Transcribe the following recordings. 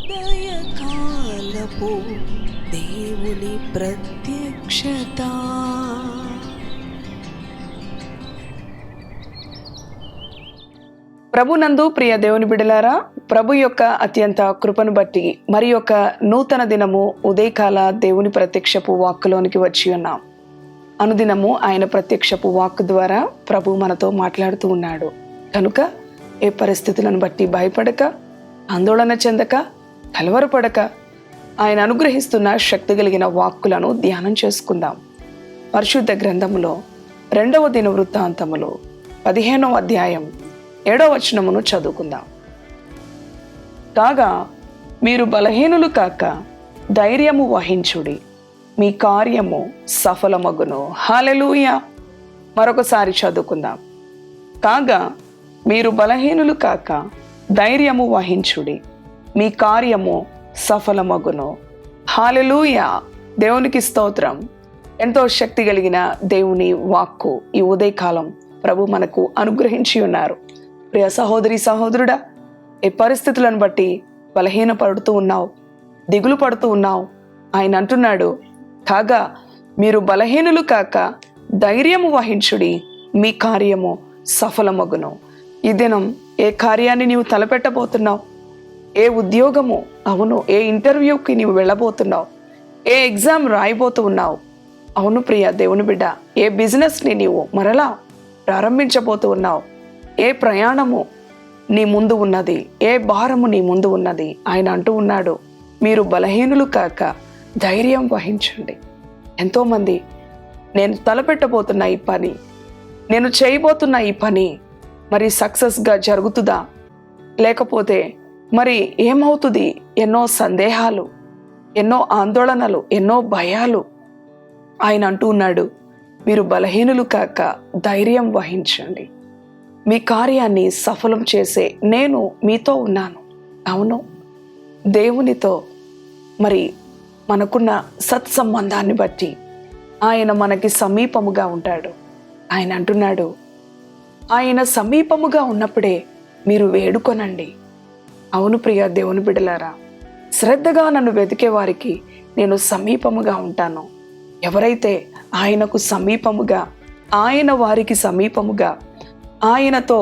ఉదయకాలపు దేవుని ప్రత్యక్షత. ప్రభునందు ప్రియ దేవుని బిడలారా, ప్రభు యొక్క అత్యంత కృపను బట్టి మరి యొక్క నూతన దినము ఉదయకాల దేవుని ప్రత్యక్షపు వాక్కులోనికి వచ్చి ఉన్నాం. అనుదినము ఆయన ప్రత్యక్షపు వాక్కు ద్వారా ప్రభు మనతో మాట్లాడుతూ ఉన్నాడు. కనుక ఏ పరిస్థితులను బట్టి భయపడక, ఆందోళన చెందక, కలవరపడక ఆయన అనుగ్రహిస్తున్న శక్తి కలిగిన వాక్కులను ధ్యానం చేసుకుందాం. పరిశుద్ధ గ్రంథములో 2వ దిన వృత్తాంతములు 15వ అధ్యాయం 7వ వచనమును చదువుకుందాం. కాగా మీరు బలహీనులు కాక ధైర్యము వహించుడి, మీ కార్యము సఫలమగును. హల్లెలూయా. మరొకసారి చదువుకుందాం. కాగా మీరు బలహీనులు కాక ధైర్యము వహించుడి, మీ కార్యము సఫలమగును. హల్లెలూయా. దేవునికి స్తోత్రం. ఎంతో శక్తి కలిగిన దేవుని వాక్కు ఈ ఉదయకాలం ప్రభు మనకు అనుగ్రహించి ఉన్నారు. ప్రియ సహోదరి సహోదరుడా, ఏ పరిస్థితులను బట్టి బలహీనపడుతూ ఉన్నావు, దిగులు పడుతూ ఉన్నావు, ఆయన అంటున్నాడు, కాగా మీరు బలహీనులు కాక ధైర్యము వహించుడి, మీ కార్యము సఫలమగును. ఈ దినం ఏ కార్యాన్ని నీవు తలపెట్టబోతున్నావు, ఏ ఉద్యోగము, అవును, ఏ ఇంటర్వ్యూకి నీవు వెళ్ళబోతున్నావు, ఏ ఎగ్జామ్ రాయబోతూ ఉన్నావు, అవును ప్రియ దేవుని బిడ్డ, ఏ బిజినెస్ని నీవు మరలా ప్రారంభించబోతూ ఉన్నావు, ఏ ప్రయాణము నీ ముందు ఉన్నది, ఏ భారము నీ ముందు ఉన్నది, ఆయన అంటూ ఉన్నాడు, మీరు బలహీనులు కాక ధైర్యం వహించండి. ఎంతోమంది నేను తలపెట్టబోతున్న ఈ పని, నేను చేయబోతున్న ఈ పని మరి సక్సెస్గా జరుగుతుందా, లేకపోతే మరి ఏమవుతుంది, ఎన్నో సందేహాలు, ఎన్నో ఆందోళనలు, ఎన్నో భయాలు. ఆయన అంటూ ఉన్నాడు, మీరు బలహీనులు కాక ధైర్యం వహించండి, మీ కార్యాన్ని సఫలం చేసే నేను మీతో ఉన్నాను. అవును, దేవునితో మరి మనకున్న సత్సంబంధాన్ని బట్టి ఆయన మనకి సమీపముగా ఉంటాడు. ఆయన అంటున్నాడు, ఆయన సమీపముగా ఉన్నప్పుడే మీరు వేడుకొనండి. అవును ప్రియ దేవుని బిడ్డలారా, శ్రద్ధగా నన్ను వెతికే వారికి నేను సమీపముగా ఉంటాను. ఎవరైతే ఆయనకు సమీపముగా, ఆయన వారికి సమీపముగా, ఆయనతో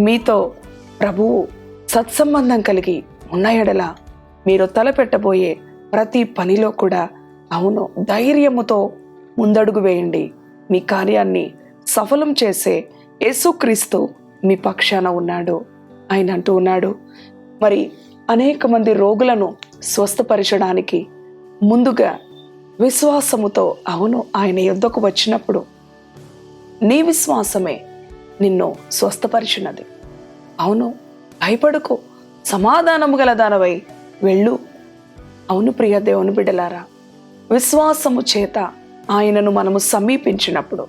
మీతో ప్రభువు సత్సంబంధం కలిగి ఉన్న ఎడల మీరు తలపెట్టబోయే ప్రతి పనిలో కూడా అవును ధైర్యముతో ముందడుగు వేయండి. మీ కార్యాన్ని సఫలం చేసే యేసుక్రీస్తు మీ పక్షాన ఉన్నాడు. ఆయన అంటూ ఉన్నాడు, మరి అనేక మంది రోగులను స్వస్థపరచడానికి ముందుగా విశ్వాసముతో అవును ఆయన యొద్దకు వచ్చినప్పుడు నీ విశ్వాసమే నిన్ను స్వస్థపరిచినది. అవును, భయపడకు, సమాధానము గల దానవై వెళ్ళు. అవును ప్రియ దేవుని బిడ్డలారా, విశ్వాసము చేత ఆయనను మనము సమీపించినప్పుడు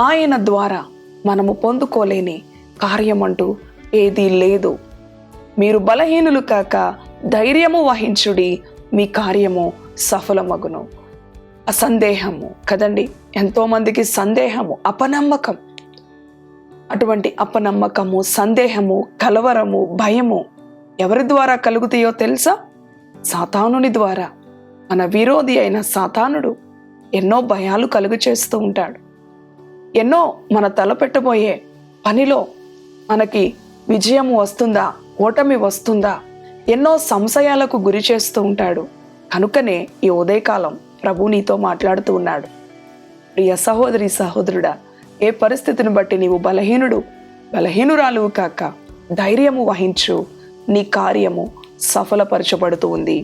ఆయన ద్వారా మనము పొందుకోలేని కార్యమంటూ ఏదీ లేదు. మీరు బలహీనులు కాక ధైర్యము వహించుడి, మీ కార్యము సఫలమగును. అసందేహము కదండి, ఎంతోమందికి సందేహము, అపనమ్మకం. అటువంటి అపనమ్మకము, సందేహము, కలవరము, భయము ఎవరి ద్వారా కలుగుతాయో తెలుసా? సాతానుని ద్వారా. మన విరోధి అయిన సాతానుడు ఎన్నో భయాలు కలుగు చేస్తూ ఉంటాడు. ఎన్నో మన తలపెట్టబోయే పనిలో మనకి విజయం వస్తుందా, ఓటమి వస్తుందా, ఎన్నో సంశయాలకు గురి చేస్తూ ఉంటాడు. కనుకనే ఈ ఉదయకాలం ప్రభు నీతో మాట్లాడుతూ ఉన్నాడు. ప్రియ సహోదరి సహోదరుడా, ఏ పరిస్థితిని బట్టి నీవు బలహీనురాలువు కాక ధైర్యము వహించు, నీ కార్యము సఫలపరచబడుతూ ఉంది.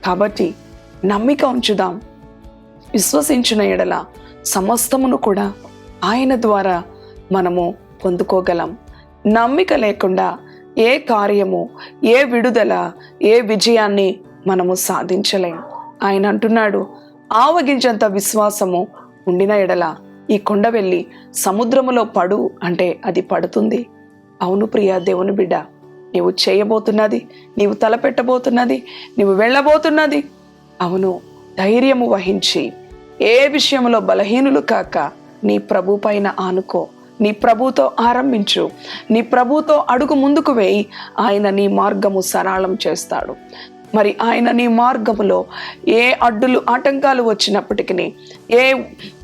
కాబట్టి నమ్మిక ఉంచుదాం. విశ్వసించిన ఎడల సమస్తమును కూడా ఆయన ద్వారా మనము పొందుకోగలం. నమ్మిక లేకుండా ఏ కార్యము, ఏ విడుదల, ఏ విజయాన్ని మనము సాధించలేం. ఆయన అంటున్నాడు, ఆవగించంత విశ్వాసము ఉండిన ఎడల ఈ కొండ వెళ్ళి సముద్రములో పడు అంటే అది పడుతుంది. అవును ప్రియ దేవుని బిడ్డ, నీవు చేయబోతున్నది, నీవు తలపెట్టబోతున్నది, నీవు వెళ్ళబోతున్నది, అవును ధైర్యము వహించి ఏ విషయంలో బలహీనులు కాక నీ ప్రభు పైన ఆనుకో, నీ ప్రభుతో ఆరంభించు, నీ ప్రభుతో అడుగు ముందుకు వేయి. ఆయన నీ మార్గము సరళం చేస్తాడు. మరి ఆయన నీ మార్గములో ఏ అడ్డులు ఆటంకాలు వచ్చినప్పటికీ, ఏ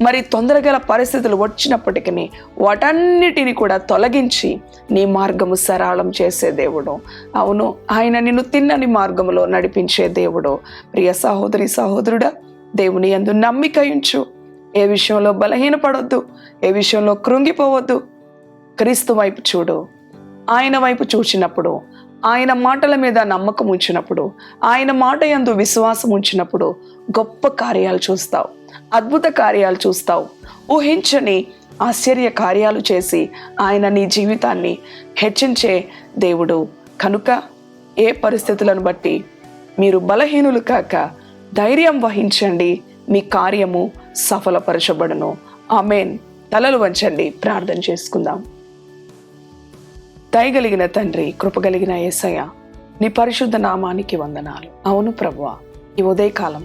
మరి తొందరగల పరిస్థితులు వచ్చినప్పటికీ వాటన్నిటిని కూడా తొలగించి నీ మార్గము సరళం చేసే దేవుడు. అవును, ఆయన నిన్ను తిన్నని మార్గములో నడిపించే దేవుడు. ప్రియ సహోదరి సహోదరుడా, దేవుని యందు నమ్మిక ఉంచు. ఏ విషయంలో బలహీనపడొద్దు, ఏ విషయంలో కృంగిపోవద్దు. క్రీస్తు వైపు చూడు. ఆయన వైపు చూచినప్పుడు, ఆయన మాటల మీద నమ్మకం ఉంచినప్పుడు, ఆయన మాట యందు విశ్వాసం ఉంచినప్పుడు గొప్ప కార్యాలు చూస్తావు, అద్భుత కార్యాలు చూస్తావు. ఊహించని ఆశ్చర్య కార్యాలు చేసి ఆయన నీ జీవితాన్ని హెచ్చించే దేవుడు. కనుక ఏ పరిస్థితులను బట్టి మీరు బలహీనులు కాక ధైర్యం వహించండి, మీ కార్యము సఫలపరచబడును. ఆమేన్. తలలు వంచండి, ప్రార్థన చేసుకుందాం. దయగలిగిన తండ్రి, కృపగలిగిన యేసయ్య, నీ పరిశుద్ధ నామానికి వందనాలు. అవును ప్రభువా, ఈ ఉదయకాలం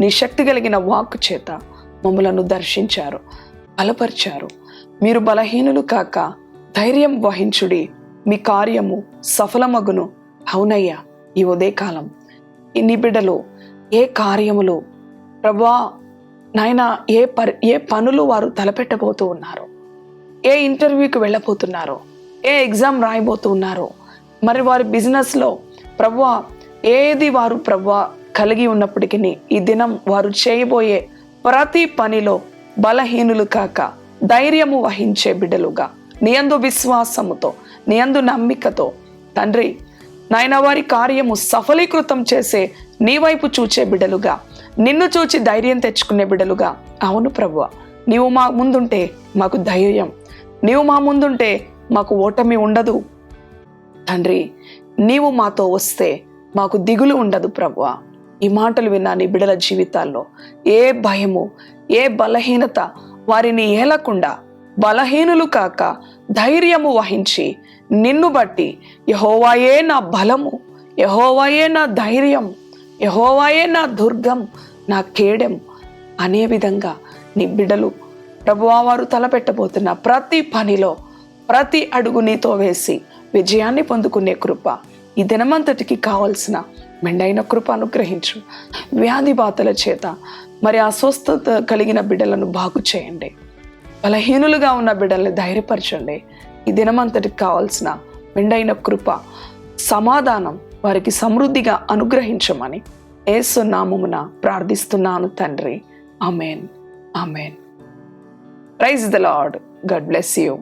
నీ శక్తి కలిగిన వాక్కు చేత మమ్మలను దర్శించారు, బలపరిచారు. మీరు బలహీనులు కాక ధైర్యం వహించుడి, మీ కార్యము సఫలమగును. అవునయ్యా, ఈ ఉదయకాలం నీ బిడ్డలు ఏ కార్యములు ప్రభువా నాయనా, ఏ పనులు వారు తలపెట్టబోతూ ఉన్నారు, ఏ ఇంటర్వ్యూకి వెళ్ళబోతున్నారు, ఏ ఎగ్జామ్ రాయబోతూ ఉన్నారు, మరి వారి బిజినెస్లో ప్రభువా ఏది వారు ప్రభువా కలిగి ఉన్నప్పటికీ ఈ దినం వారు చేయబోయే ప్రతి పనిలో బలహీనులు కాక ధైర్యము వహించే బిడ్డలుగా, నీ యందు విశ్వాసముతో, నీ యందు నమ్మికతో తండ్రి నాయన వారి కార్యము సఫలీకృతం చేసే నీ వైపు చూచే బిడ్డలుగా, నిన్ను చూచి ధైర్యం తెచ్చుకునే బిడ్డలుగా. అవును ప్రభువా, నీవు మా ముందుంటే మాకు ధైర్యం, నీవు మా ముందుంటే మాకు ఓటమి ఉండదు తండ్రి. నీవు మాతో వస్తే మాకు దిగులు ఉండదు ప్రభువా. ఈ మాటలు విన్నా నీ బిడ్డల జీవితాల్లో ఏ భయము, ఏ బలహీనత వారిని ఏలకుండా బలహీనులు కాక ధైర్యము వహించి నిన్ను బట్టి యెహోవాయే నా బలము, యెహోవాయే నా ధైర్యం, యెహోవాయే నా దుర్గం, నా కేడెం అనే విధంగా నీ బిడ్డలు ప్రభువా వారు తలపెట్టబోతున్న ప్రతి పనిలో ప్రతి అడుగు నీతో వేసి విజయాన్ని పొందుకునే కృప ఈ దినమంతటికి కావలసిన మెండైన కృప అనుగ్రహించు. వ్యాధి బాధల చేత మరి అస్వస్థత కలిగిన బిడ్డలను బాగు చేయండి. బలహీనులుగా ఉన్న బిడ్డల్ని ధైర్యపరచండి. ఈ దినమంతటికి కావాల్సిన మెండైన కృప, సమాధానం వారికి సమృద్ధిగా అనుగ్రహించమని యేసు నామమున ప్రార్థిస్తున్నాను తండ్రి. ఆమేన్, ఆమేన్. Praise the lord. God bless you.